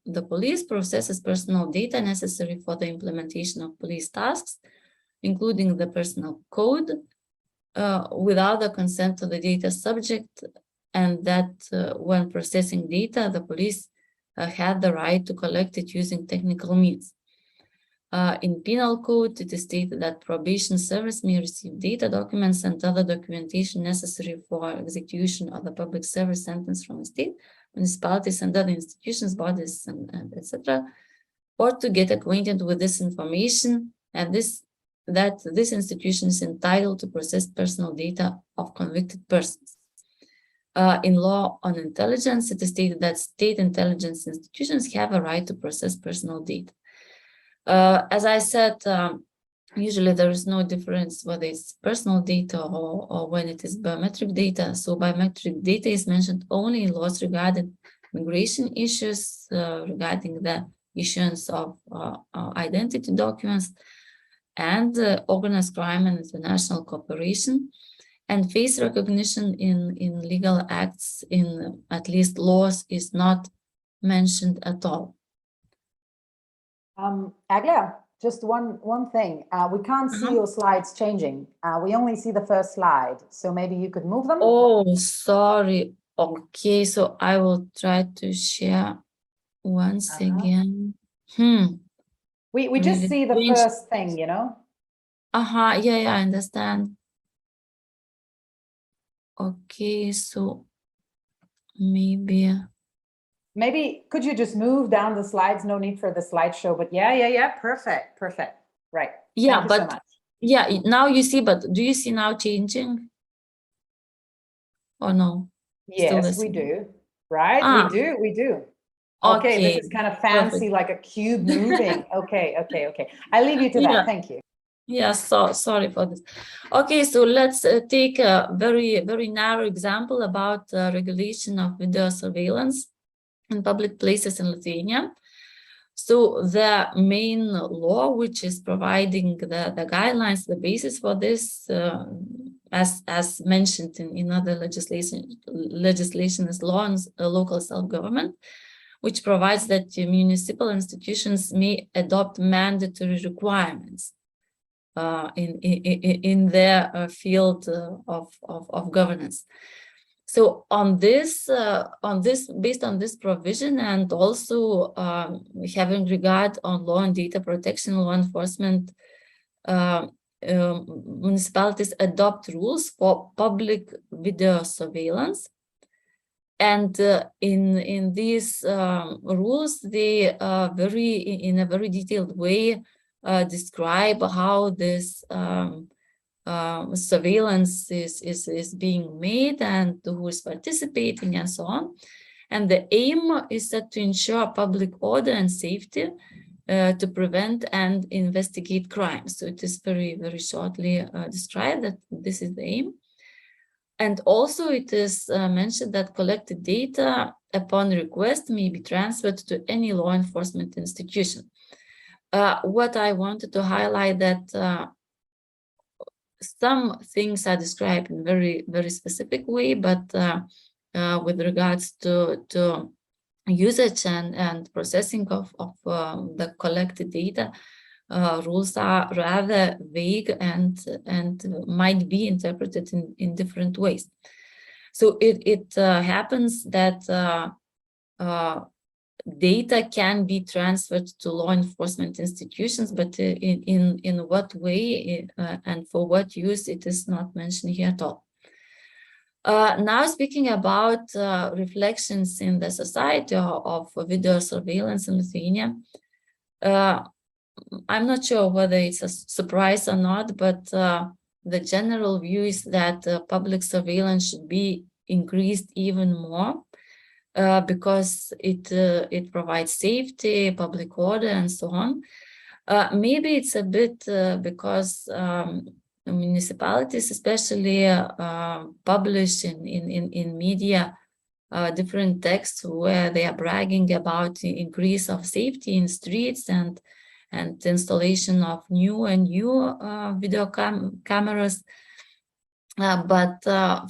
the police processes personal data necessary for the implementation of police tasks, including the personal code, without the consent of the data subject, and that when processing data, the police had the right to collect it using technical means. In penal code, it is stated that probation service may receive data, documents, and other documentation necessary for execution of the public service sentence from the state, municipalities, and other institutions, bodies, and etc. or to get acquainted with this information, and that this institution is entitled to process personal data of convicted persons. In law on intelligence, it is stated that state intelligence institutions have a right to process personal data. As I said, usually there is no difference whether it's personal data or when it is biometric data. So biometric data is mentioned only in laws regarding migration issues, regarding the issuance of identity documents, and organized crime and international cooperation. And face recognition in legal acts, in at least laws, is not mentioned at all. Agla, just one thing. We can't see your slides changing. We only see the first slide. So maybe you could move them. Oh, sorry. Okay, so I will try to share once again. We just see the first thing, you know? Yeah, I understand. Okay, so maybe could you just move down the slides? No need for the slideshow, but yeah, perfect. Right. Yeah, Thank you so much. Yeah, now you see, but do you see now changing or no? Yes, we do. Right? We do. Okay, this is kind of fancy, perfect. Like a cube moving. Okay. I'll leave you to that. Thank you. Yeah, so sorry for this. Okay, so let's take a very narrow example about regulation of video surveillance in public places in Lithuania. So the main law, which is providing the guidelines, the basis for this, as mentioned in other legislation, is law on local self-government, which provides that municipal institutions may adopt mandatory requirements in their field of governance. So based on this provision, and also having regard on law and data protection, law enforcement, municipalities adopt rules for public video surveillance. And in these rules, they in a very detailed way describe how this surveillance is being made and who is participating and so on. And the aim is that to ensure public order and safety, to prevent and investigate crimes. So it is very shortly described that this is the aim. And also it is mentioned that collected data upon request may be transferred to any law enforcement institution. What I wanted to highlight that some things are described in very specific way, but with regards to usage and processing of the collected data, rules are rather vague and might be interpreted in different ways. So it happens that data can be transferred to law enforcement institutions, but in what way and for what use, it is not mentioned here at all. Now speaking about reflections in the society of video surveillance in Lithuania, I'm not sure whether it's a surprise or not, but the general view is that public surveillance should be increased even more. Because it provides safety, public order, and so on. Maybe it's a bit because municipalities especially publish in media different texts where they are bragging about the increase of safety in streets and installation of new video cameras. But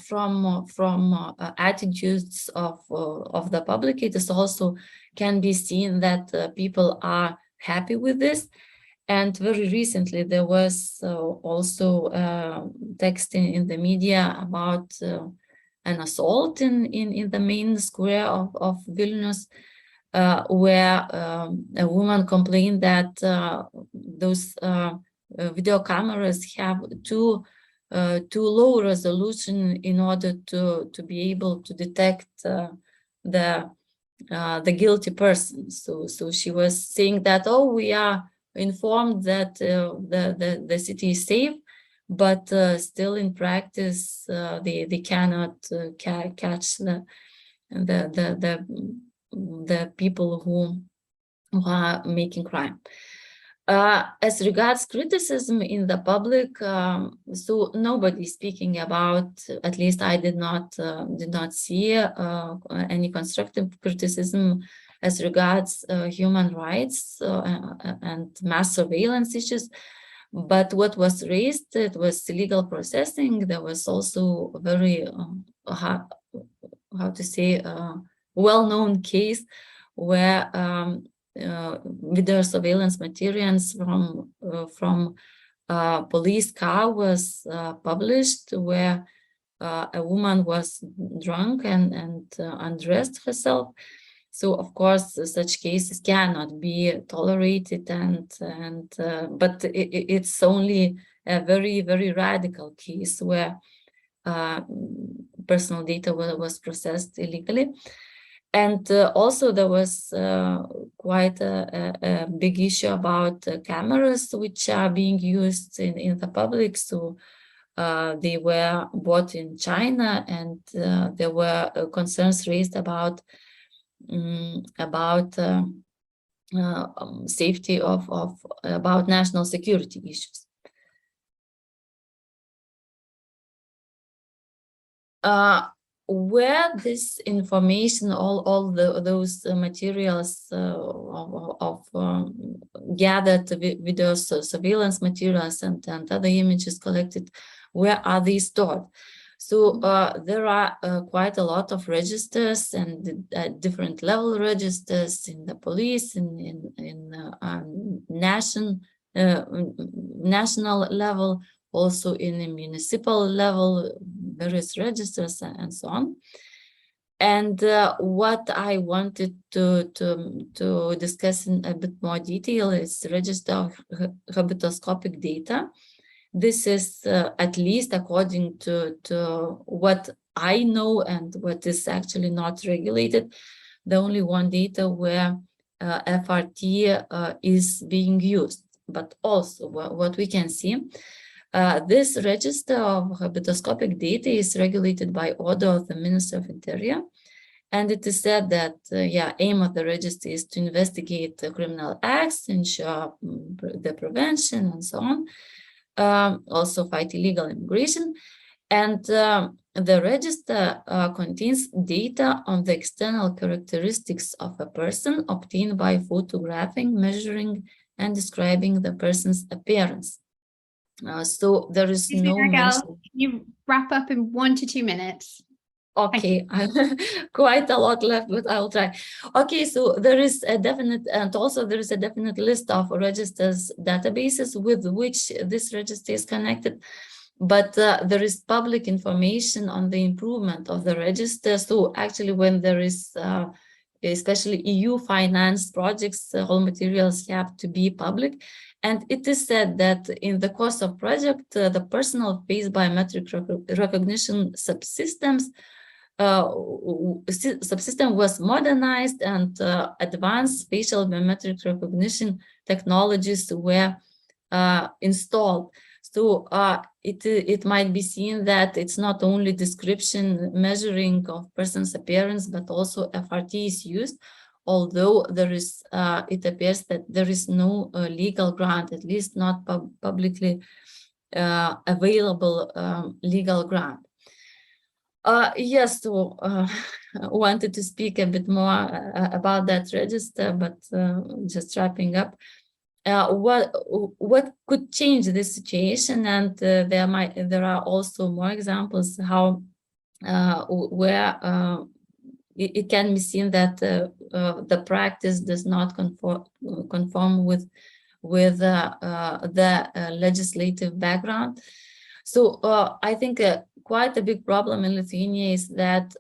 from attitudes of the public, it is also can be seen that people are happy with this. And very recently, there was also text in the media about an assault in the main square of Vilnius, where a woman complained that those video cameras have too low resolution in order to be able to detect the the guilty person. So she was saying that, oh, we are informed that the city is safe, but still in practice they cannot catch the people who are making crime. As regards criticism in the public, so nobody speaking about, at least I did not see any constructive criticism as regards human rights and mass surveillance issues. But what was raised, it was illegal processing. There was also a very, how to say, well-known case where video surveillance materials from police car was published, where a woman was drunk and undressed herself. So of course such cases cannot be tolerated, but it's only a very, very radical case where personal data was processed illegally. And also there was quite a big issue about cameras which are being used in the public. So they were bought in China, and there were concerns raised about safety about national security issues. Where this information, all those materials of gathered video surveillance materials and other images collected, where are they stored? So there are quite a lot of registers and different level registers in the police, in national level, also in the municipal level, various registers and so on. And what I wanted to discuss in a bit more detail is the register of habitoscopic data. This is at least according to what I know and what is actually not regulated, the only one data where FRT is being used. But also what we can see, this register of habitoscopic data is regulated by order of the Minister of Interior. And it is said that, aim of the register is to investigate criminal acts, ensure the prevention and so on. Also fight illegal immigration. And the register contains data on the external characteristics of a person obtained by photographing, measuring, and describing the person's appearance. So there is no mention. Can you wrap up in 1 to 2 minutes? Okay, quite a lot left, but I'll try. Okay, so there is a definite, and also there is a definite list of registers databases with which this register is connected. But there is public information on the improvement of the register. So actually, when there is especially EU-financed projects, all materials have to be public. And it is said that in the course of project, the personal face biometric recognition subsystems was modernized, and advanced facial biometric recognition technologies were installed. So it might be seen that it's not only description, measuring of person's appearance, but also FRT is used, although there is, it appears that there is no legal grant, at least not publicly available legal grant. Yes, so wanted to speak a bit more about that register, but just wrapping up. What could change this situation? And there are also more examples how where it can be seen that the practice does not conform with the legislative background. So I think quite a big problem in Lithuania is that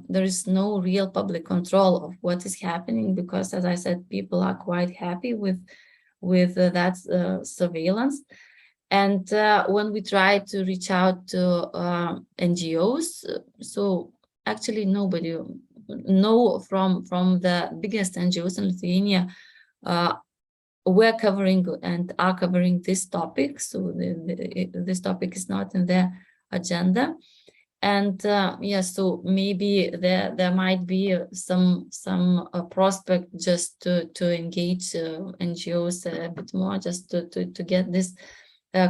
there is no real public control of what is happening, because, as I said, people are quite happy with that surveillance. And when we try to reach out to NGOs, so actually nobody know from the biggest NGOs in Lithuania, we're covering and are covering this topic. So this topic is not in the agenda. And yeah, so maybe there might be some prospect just to engage NGOs a bit more, just to get this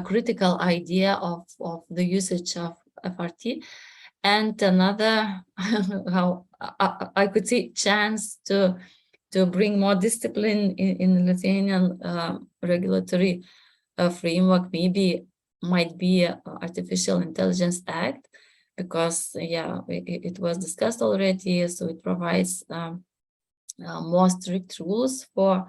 critical idea of the usage of FRT. And another, how I could say, chance to bring more discipline in Lithuanian regulatory framework might be Artificial Intelligence Act, because yeah, it was discussed already. So it provides more strict rules for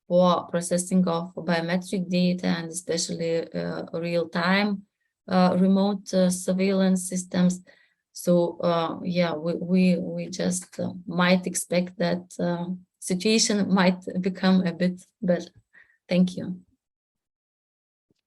processing of biometric data, and especially real-time remote surveillance systems. So yeah, we just might expect that situation might become a bit better. Thank you.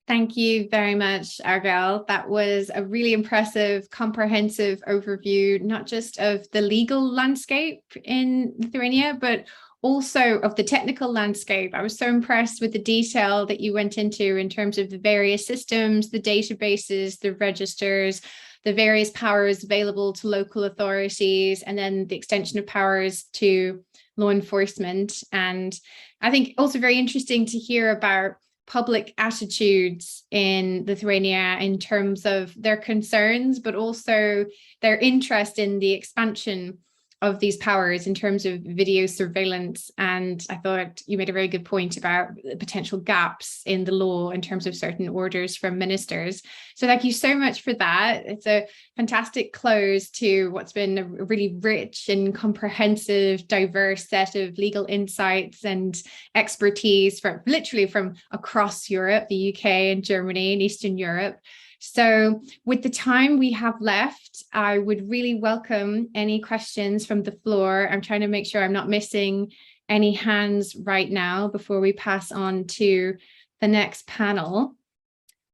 Thank you very much, Argal. That was a really impressive, comprehensive overview, not just of the legal landscape in Lithuania, but also of the technical landscape. I was so impressed with the detail that you went into in terms of the various systems, the databases, the registers, the various powers available to local authorities, and then the extension of powers to law enforcement. And I think also very interesting to hear about public attitudes in Lithuania in terms of their concerns, but also their interest in the expansion of these powers in terms of video surveillance. And I thought you made a very good point about the potential gaps in the law in terms of certain orders from ministers. So thank you so much for that. It's a fantastic close to what's been a really rich and comprehensive, diverse set of legal insights and expertise from literally from across Europe, the UK and Germany and Eastern Europe. So with the time we have left, I would really welcome any questions from the floor. I'm trying to make sure I'm not missing any hands right now before we pass on to the next panel.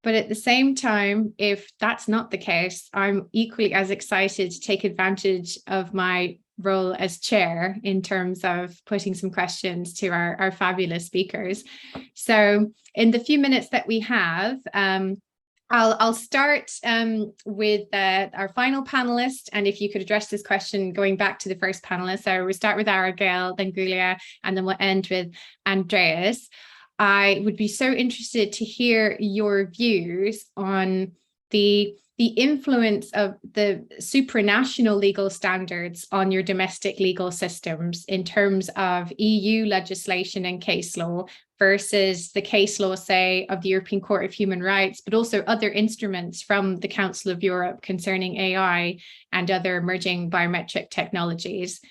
But at the same time, if that's not the case, I'm equally as excited to take advantage of my role as chair in terms of putting some questions to our fabulous speakers. So in the few minutes that we have, I'll start with our final panelist, and if you could address this question going back to the first panelist. So we'll start with Argal, then Gulia, and then we'll end with Andreas. I would be so interested to hear your views on the influence of the supranational legal standards on your domestic legal systems in terms of EU legislation and case law versus the case law, say, of the European Court of Human Rights, but also other instruments from the Council of Europe concerning AI and other emerging biometric technologies.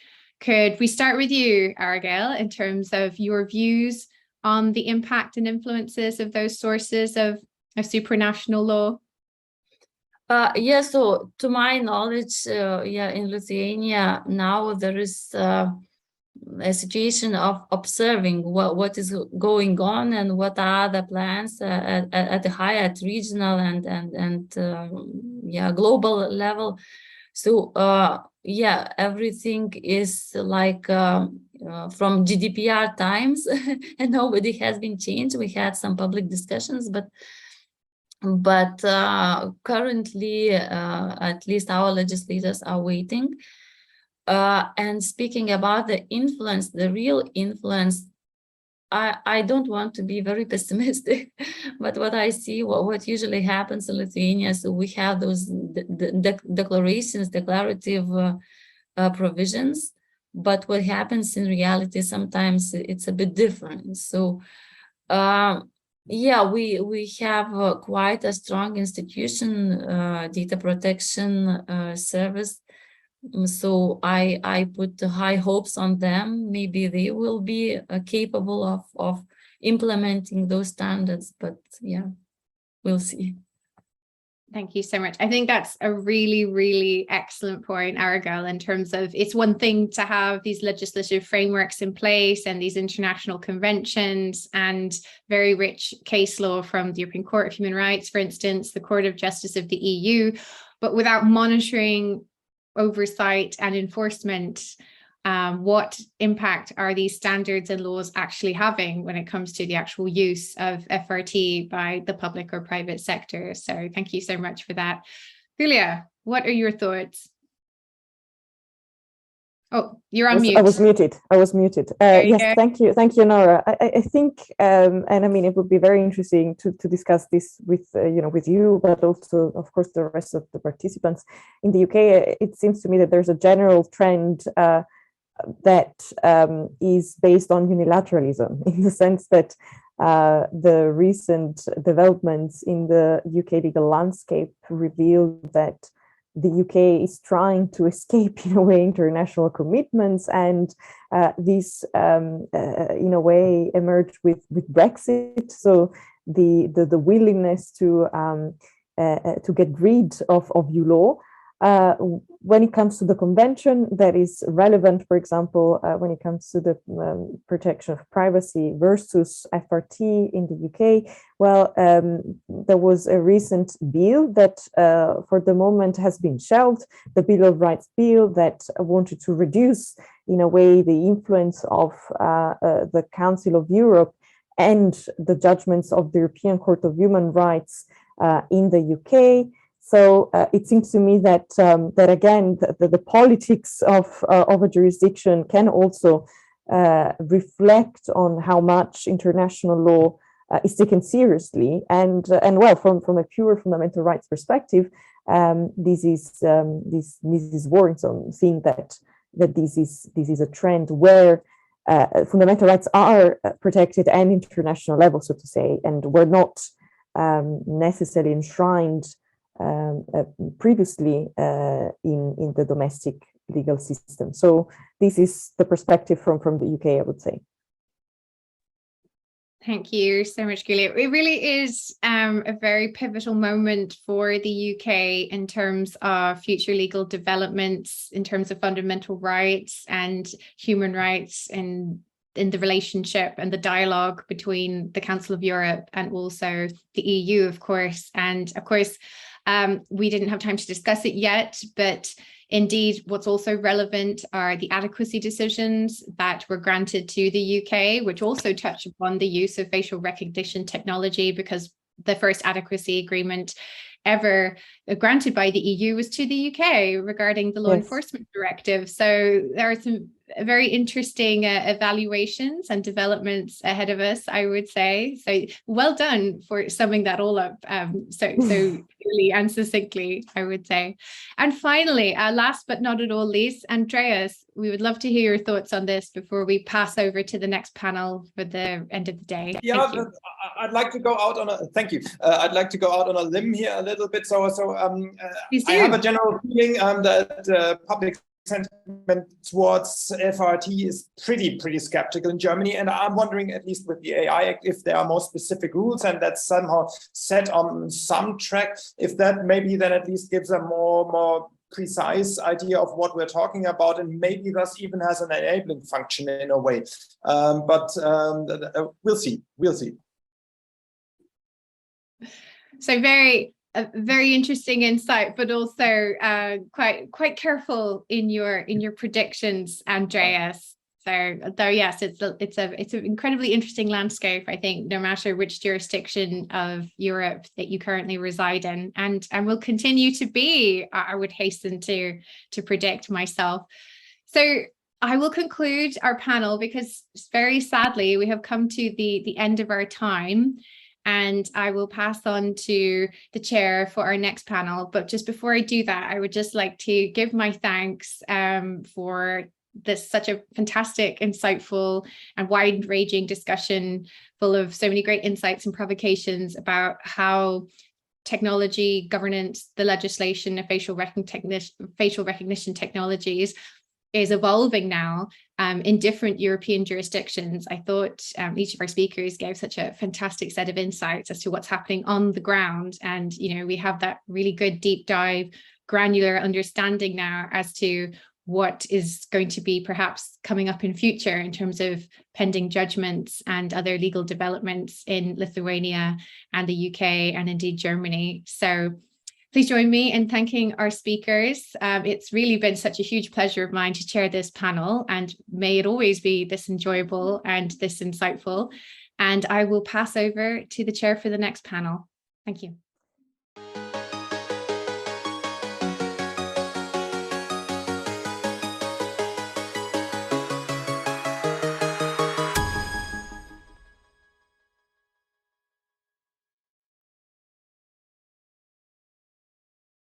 Could we start with you, Argal, in terms of your views on the impact and influences of those sources of supranational law? Yeah, so to my knowledge, yeah, in Lithuania now there is a situation of observing what is going on and what are the plans at the higher, regional and yeah, global level. So yeah, everything is like from GDPR times and nobody has been changed. We had some public discussions, but currently at least our legislators are waiting. And speaking about the influence, the real influence, I don't want to be very pessimistic, but what I see, what usually happens in Lithuania, so we have those declarations, declarative provisions, but what happens in reality, sometimes it's a bit different. So yeah, we have quite a strong institution, data protection service. So I put high hopes on them. Maybe they will be capable of implementing those standards, but yeah, we'll see. Thank you so much. I think that's a really, really excellent point, Argal, in terms of it's one thing to have these legislative frameworks in place and these international conventions and very rich case law from the European Court of Human Rights, for instance, the Court of Justice of the EU, but without monitoring oversight and enforcement, what impact are these standards and laws actually having when it comes to the actual use of FRT by the public or private sector? So thank you so much for that. Julia, what are your thoughts? Oh, you're on mute. I was muted. Yes, thank you, Nora. I think, and I mean, it would be very interesting to discuss this with with you, but also, of course, the rest of the participants. In the UK, it seems to me that there's a general trend that is based on unilateralism, in the sense that the recent developments in the UK legal landscape reveal that the UK is trying to escape, in a way, international commitments, and this, in a way, emerged with Brexit. So the willingness to get rid of EU law. When it comes to the convention, that is relevant, for example, when it comes to the protection of privacy versus FRT in the UK. Well, there was a recent bill that for the moment has been shelved, the Bill of Rights bill that wanted to reduce, in a way, the influence of the Council of Europe and the judgments of the European Court of Human Rights in the UK. So it seems to me that that again, the politics of a jurisdiction can also reflect on how much international law is taken seriously, and well, from a pure fundamental rights perspective, this is worrisome. Seeing that this is a trend where fundamental rights are protected at an international level, so to say, and were not necessarily enshrined previously in the domestic legal system. So this is the perspective from the UK, I would say. Thank you so much, Julia. It really is a very pivotal moment for the UK in terms of future legal developments, in terms of fundamental rights and human rights, and in the relationship and the dialogue between the Council of Europe and also the EU, of course. And of course, we didn't have time to discuss it yet, but indeed, what's also relevant are the adequacy decisions that were granted to the UK, which also touch upon the use of facial recognition technology, because the first adequacy agreement ever granted by the EU was to the UK regarding the law enforcement directive. So there are some very interesting evaluations and developments ahead of us, I would say. So well done for summing that all up so clearly and succinctly, I would say. And finally, last but not at all least, Andreas, we would love to hear your thoughts on this before we pass over to the next panel for the end of the day. Yeah, I'd like to go out on a, thank you. I'd like to go out on a limb here a little bit. So I have a general feeling that public sentiment towards FRT is pretty skeptical in Germany, and I'm wondering, at least with the AI Act, if there are more specific rules and that's somehow set on some track, if that maybe then at least gives a more precise idea of what we're talking about, and maybe thus even has an enabling function in a way. But we'll see. So very interesting insight, but also quite careful in your predictions, Andreas. So though yes, it's an incredibly interesting landscape, I think, no matter which jurisdiction of Europe that you currently reside in, and will continue to be, I would hasten to predict myself. So I will conclude our panel because very sadly we have come to the end of our time. And I will pass on to the chair for our next panel. But just before I do that, I would just like to give my thanks for this such a fantastic, insightful and wide-ranging discussion full of so many great insights and provocations about how technology, governance, the legislation of facial recognition technologies is evolving now in different European jurisdictions. I thought each of our speakers gave such a fantastic set of insights as to what's happening on the ground. And, we have that really good deep dive, granular understanding now as to what is going to be perhaps coming up in future in terms of pending judgments and other legal developments in Lithuania and the UK and indeed Germany. So Please join me in thanking our speakers. It's really been such a huge pleasure of mine to chair this panel, and may it always be this enjoyable and this insightful. And I will pass over to the chair for the next panel. Thank you.